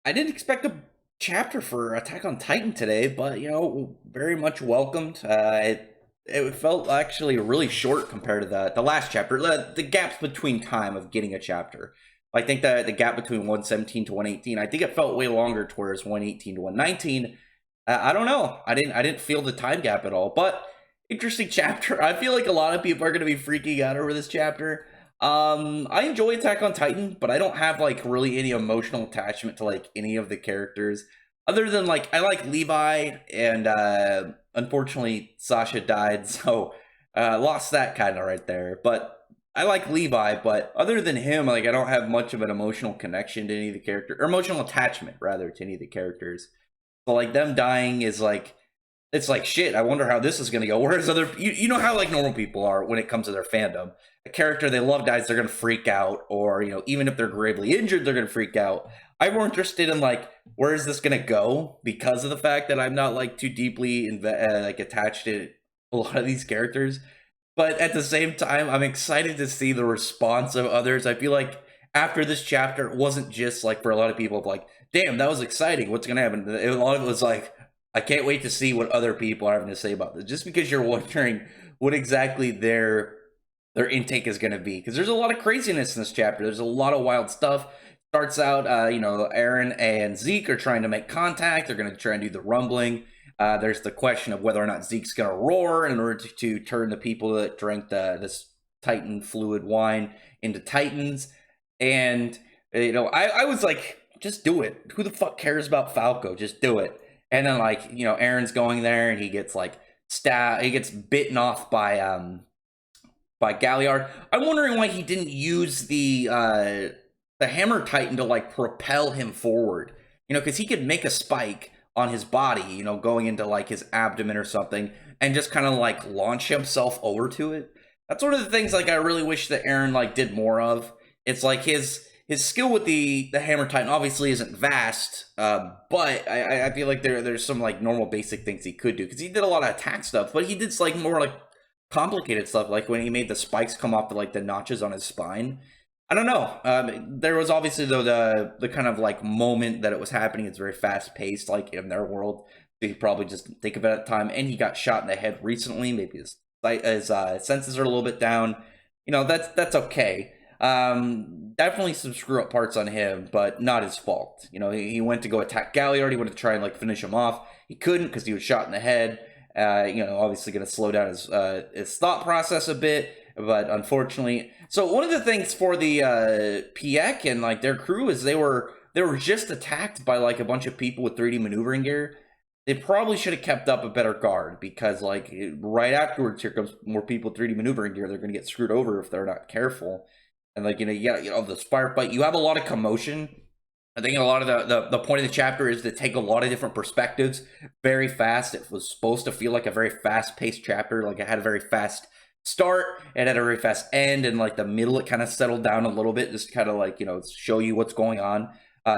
I didn't expect a chapter for Attack on Titan today, but very much welcomed. It felt actually really short compared to the last chapter. The gaps between time of getting a chapter. I think that the gap between 117 to 118, I think it felt way longer towards 118 to 119. I don't know. I didn't feel the time gap at all. But interesting chapter. I feel like a lot of people are going to be freaking out over this chapter. I enjoy Attack on Titan, but I don't have like really any emotional attachment to like any of the characters, other than like I like Levi, and unfortunately Sasha died, so lost that kind of right there. But I like Levi, but other than him, like I don't have much of an emotional connection to any of the characters, or emotional attachment rather to any of the characters. So like them dying is like, it's like shit. I wonder how this is going to go. Whereas you know how like normal people are when it comes to their fandom. A character they love dies, they're going to freak out, or even if they're gravely injured, they're going to freak out. I'm more interested in like where is this going to go, because of the fact that I'm not like too deeply like attached to a lot of these characters. But at the same time, I'm excited to see the response of others. I feel like after this chapter, it wasn't just like for a lot of people of like, damn, that was exciting. What's going to happen? A lot of it was like, I can't wait to see what other people are having to say about this. Just because you're wondering what exactly their intake is going to be, because there's a lot of craziness in this chapter. There's a lot of wild stuff. Starts out, Eren and Zeke are trying to make contact. They're going to try and do the rumbling. There's the question of whether or not Zeke's going to roar in order to turn the people that drank this Titan fluid wine into Titans. And I was like, just do it. Who the fuck cares about Falco? Just do it. And then like Eren's going there and he gets like he gets bitten off by Galliard. I'm wondering why he didn't use the Hammer Titan to like propel him forward. Because he could make a spike on his body, going into like his abdomen or something, and just kind of like launch himself over to it. That's one of the things like I really wish that Eren like did more of. It's like his skill with the Hammer Titan obviously isn't vast, but I feel like there's some like normal basic things he could do, because he did a lot of attack stuff, but he did like more like complicated stuff, like when he made the spikes come off like the notches on his spine. I don't know. There was obviously though the kind of like moment that it was happening. It's very fast paced, like in their world. So he probably just think of it at the time, and he got shot in the head recently. Maybe his senses are a little bit down. That's okay. Definitely some screw up parts on him, but not his fault. He went to go attack Galliard. He wanted to try and like finish him off. He couldn't because he was shot in the head. Obviously going to slow down his thought process a bit, but unfortunately. So one of the things for the Piek and like their crew is they were just attacked by like a bunch of people with 3D maneuvering gear. They probably should have kept up a better guard, because like right afterwards, here comes more people with 3D maneuvering gear. They're going to get screwed over if they're not careful. And like this firefight, you have a lot of commotion. I think a lot of the point of the chapter is to take a lot of different perspectives very fast. It was supposed to feel like a very fast-paced chapter. Like it had a very fast start, it had a very fast end, and like the middle it kind of settled down a little bit, just kind of like show you what's going on.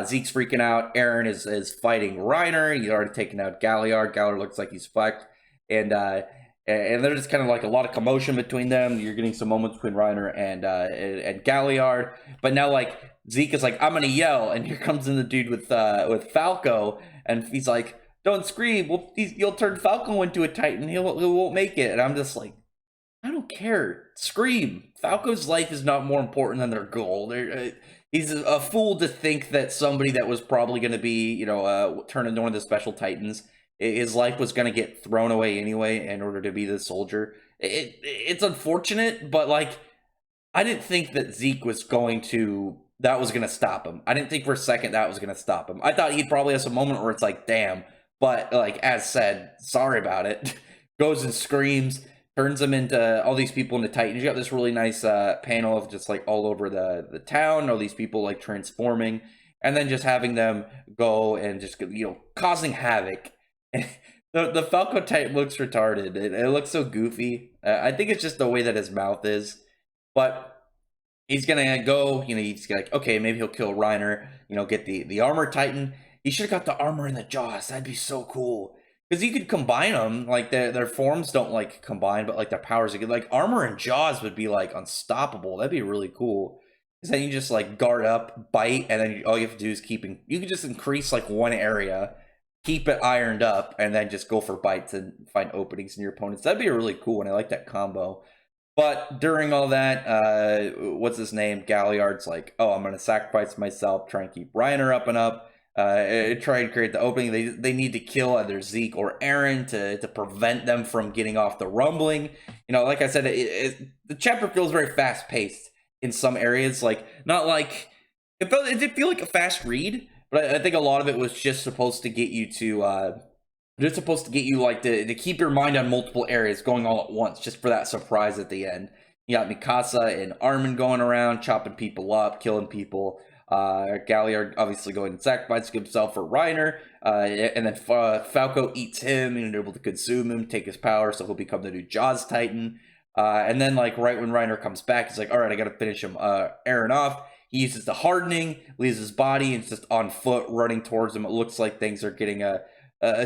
Zeke's freaking out. Eren is fighting Reiner. He's already taken out Galliard. Galliard looks like he's fucked, and there's just kind of like a lot of commotion between them. You're getting some moments between Reiner and Galliard, but now like Zeke is like, I'm gonna yell, and here comes in the dude with Falco, and he's like, don't scream. Well, you'll turn Falco into a Titan. He won't make it. And I'm just like, I don't care. Scream. Falco's life is not more important than their goal. He's a fool to think that somebody that was probably going to be, turned into one of the special Titans, his life was going to get thrown away anyway in order to be the soldier. It's unfortunate, but like, I didn't think that Zeke was going to, that was going to stop him. I didn't think for a second that was going to stop him. I thought he'd probably have some moment where it's like, damn. But like, as said, sorry about it. Goes and screams, turns them into all these people into Titans. You got this really nice panel of just like all over the town, all these people like transforming, and then just having them go and just causing havoc. The Falco Titan looks retarded. It looks so goofy. I think it's just the way that his mouth is, but he's gonna go. He's like, okay, maybe he'll kill Reiner. Get the armor Titan. He should have got the armor in the jaws. That'd be so cool. Because you could combine them, like their forms don't like combine, but like their powers are good. Like armor and jaws would be like unstoppable. That'd be really cool. is then you just like guard up, bite, and then all you have to do is you can just increase like one area, keep it ironed up, and then just go for bites and find openings in your opponents. That'd be a really cool one. I like that combo. But during all that, what's his name? Galliard's like, oh, I'm gonna sacrifice myself, try and keep Reiner up and up. Try and create the opening. They need to kill either Zeke or Eren to prevent them from getting off the rumbling. You know, like I said, the chapter feels very fast paced in some areas. Like not like it did feel like a fast read, but I think a lot of it was just supposed to get you to they're supposed to get you like to keep your mind on multiple areas going all at once, just for that surprise at the end. You got Mikasa and Armin going around, chopping people up, killing people. Galliard obviously going and sacrificing himself for Reiner, and then Falco eats him and able to consume him, take his power, so he'll become the new Jaws Titan. And then like right when Reiner comes back, he's like, all right, I gotta finish him, Eren off. He uses the hardening, leaves his body, and it's just on foot running towards him. It looks like things are getting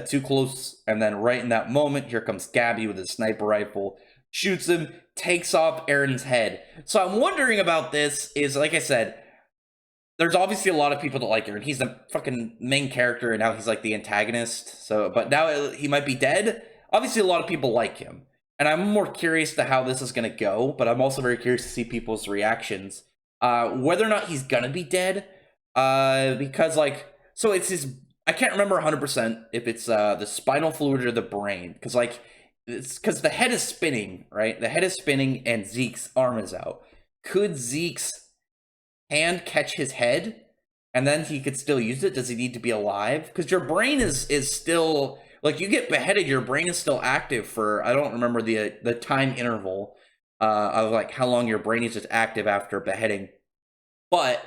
too close, and then right in that moment, here comes Gabby with his sniper rifle, shoots him, takes off Eren's head. So I'm wondering about this is, like I said, there's obviously a lot of people that like Eren. He's the fucking main character, and now he's like the antagonist. So, but now he might be dead. Obviously, a lot of people like him, and I'm more curious to how this is gonna go. But I'm also very curious to see people's reactions, whether or not he's gonna be dead. Because like, so it's his. I can't remember 100% if it's the spinal fluid or the brain, because like it's because the head is spinning, right? The head is spinning, and Zeke's arm is out. Could Zeke's hand catch his head, and then he could still use it? Does he need to be alive? Because your brain is still like, you get beheaded, your brain is still active for, I don't remember the time interval of like how long your brain is just active after beheading, but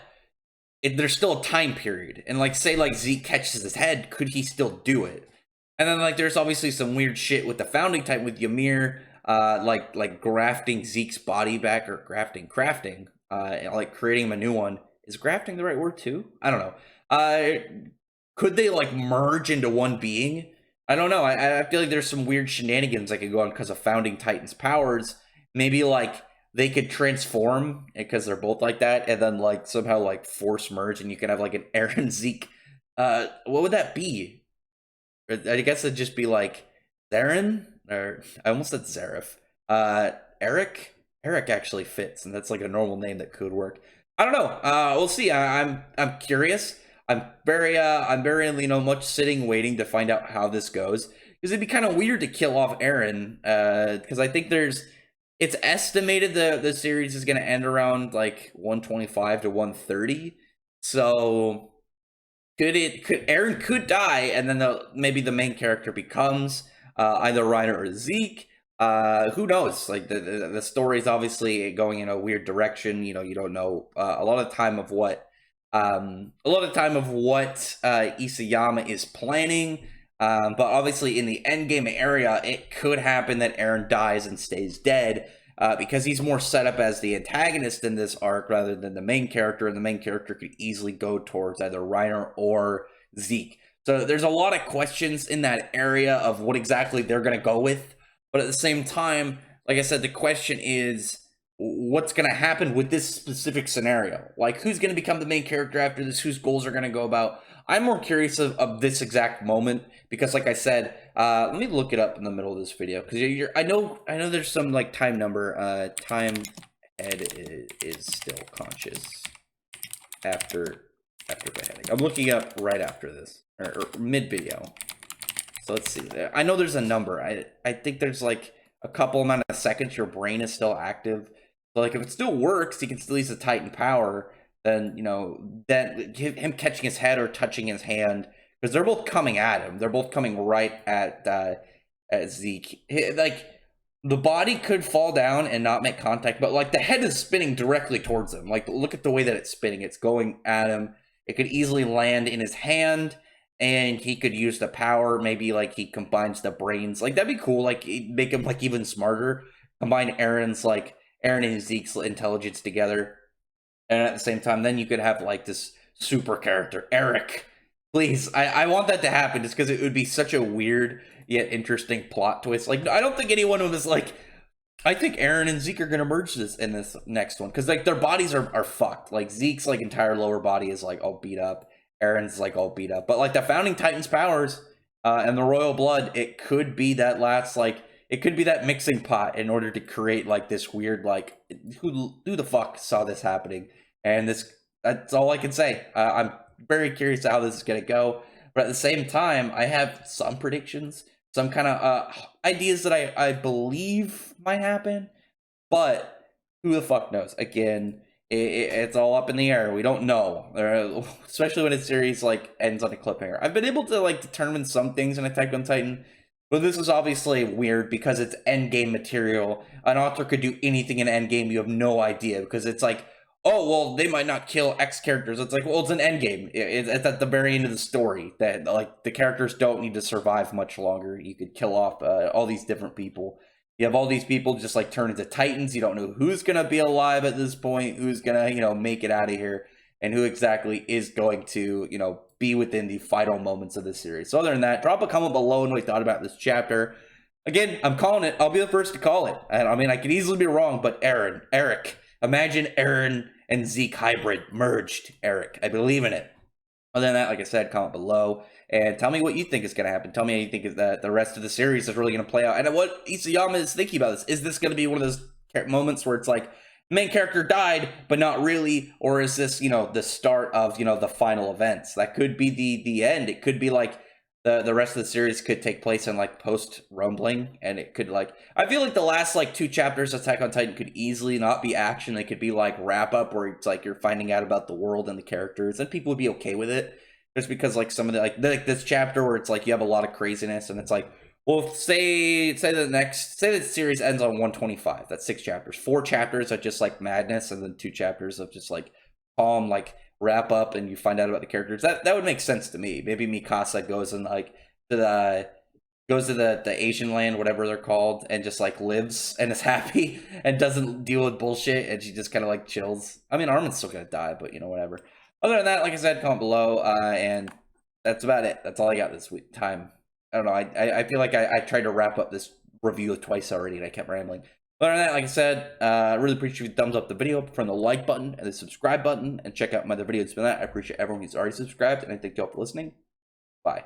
there's still a time period. And like, say like Zeke catches his head, could he still do it? And then like there's obviously some weird shit with the founding titan with Ymir, like grafting Zeke's body back, or crafting, like creating him a new one. Is grafting the right word too? I don't know. Could they like merge into one being? I don't know. I feel like there's some weird shenanigans that could go on because of founding titan's powers. Maybe like they could transform because they're both like that, and then like somehow like force merge, and you can have like an Eren Zeke. What would that be? I guess it'd just be like Zaren, or I almost said Zareth. Eric. Eric actually fits, and that's like a normal name that could work. I don't know. We'll see. I'm curious. I'm very much sitting waiting to find out how this goes, because it'd be kind of weird to kill off Eren. Because I think it's estimated the series is going to end around like 125 to 130. So could Eren could die, and then maybe the main character becomes either Reiner or Zeke. Who knows? Like the story is obviously going in a weird direction. You know, you don't know a lot of time of what Isayama is planning. But obviously in the endgame area, it could happen that Eren dies and stays dead, because he's more set up as the antagonist in this arc rather than the main character, and the main character could easily go towards either Reiner or Zeke. So there's a lot of questions in that area of what exactly they're going to go with. But at the same time, like I said, the question is, what's going to happen with this specific scenario? Like, who's going to become the main character after this? Whose goals are going to go about? I'm more curious of this exact moment, because like I said, let me look it up in the middle of this video, because I know there's some like time number. Time head is still conscious after beheading. I'm looking up right after this, or mid video. So let's see. I know there's a number. I think there's like a couple amount of seconds your brain is still active. So like if it still works, he can still use the Titan power. Then, you know, then him catching his head or touching his hand, because they're both coming at him. They're both coming right at Zeke. Like the body could fall down and not make contact, but like the head is spinning directly towards him. Like look at the way that it's spinning. It's going at him. It could easily land in his hand, and he could use the power. Maybe like he combines the brains. Like that'd be cool. Like make him like even smarter. Combine Eren and Zeke's intelligence together. And at the same time, then you could have like this super character, Eric. Please, I want that to happen, just because it would be such a weird yet interesting plot twist. Like, I don't think anyone was like, I think Eren and Zeke are gonna merge this next one because like their bodies are fucked. Like Zeke's like entire lower body is like all beat up. Eren's like all beat up. But like the founding Titans' powers and the royal blood, it could be that last like it could be that mixing pot in order to create like this weird like who the fuck saw this happening? And that's all I can say. I'm very curious how this is gonna go. But at the same time, I have some predictions, some kind of ideas that I believe might happen, but who the fuck knows? Again, it's all up in the air. We don't know, especially when a series like ends on a cliffhanger. I've been able to like determine some things in Attack on Titan, but this is obviously weird because it's endgame material. An author could do anything in endgame. You have no idea because it's like, oh well, they might not kill X characters. It's like, well, it's an endgame. It's at the very end of the story that like the characters don't need to survive much longer. You could kill off all these different people. You have all these people just like turn into Titans. You don't know who's gonna be alive at this point, who's gonna make it out of here, and who exactly is going to be within the final moments of this series. So other than that, drop a comment below on what you thought about this chapter. Again, I'm calling it. I'll be the first to call it. And I mean, I could easily be wrong, but Eric, imagine Eren and Zeke hybrid merged. Eric, I believe in it. Other than that, like I said, comment below and tell me what you think is going to happen. Tell me how you think that the rest of the series is really going to play out, and what Isayama is thinking about this. Is this going to be one of those moments where it's like main character died, but not really, or is this the start of the final events? That could be the end. It could be like the rest of the series could take place in like post Rumbling, and it could like I feel like the last like 2 chapters of Attack on Titan could easily not be action. They could be like wrap up where it's like you're finding out about the world and the characters, and people would be okay with it just because like some of the like this chapter where it's like you have a lot of craziness, and it's like, well, say the series ends on 125. That's 6 chapters. 4 chapters of just like madness, and then 2 chapters of just like calm like wrap up, and you find out about the characters. That would make sense to me. Maybe Mikasa goes and like to the Asian land, whatever they're called, and just like lives and is happy and doesn't deal with bullshit, and she just kind of like chills. I mean, Armin's still gonna die, but whatever. Other than that, like I said, comment below, and that's about it. That's all I got this time. I don't know. I feel like I tried to wrap up this review twice already, and I kept rambling. Other than that, like I said, I really appreciate you thumbs up the video from the like button and the subscribe button, and check out my other videos for that. I appreciate everyone who's already subscribed, and I thank you all for listening. Bye.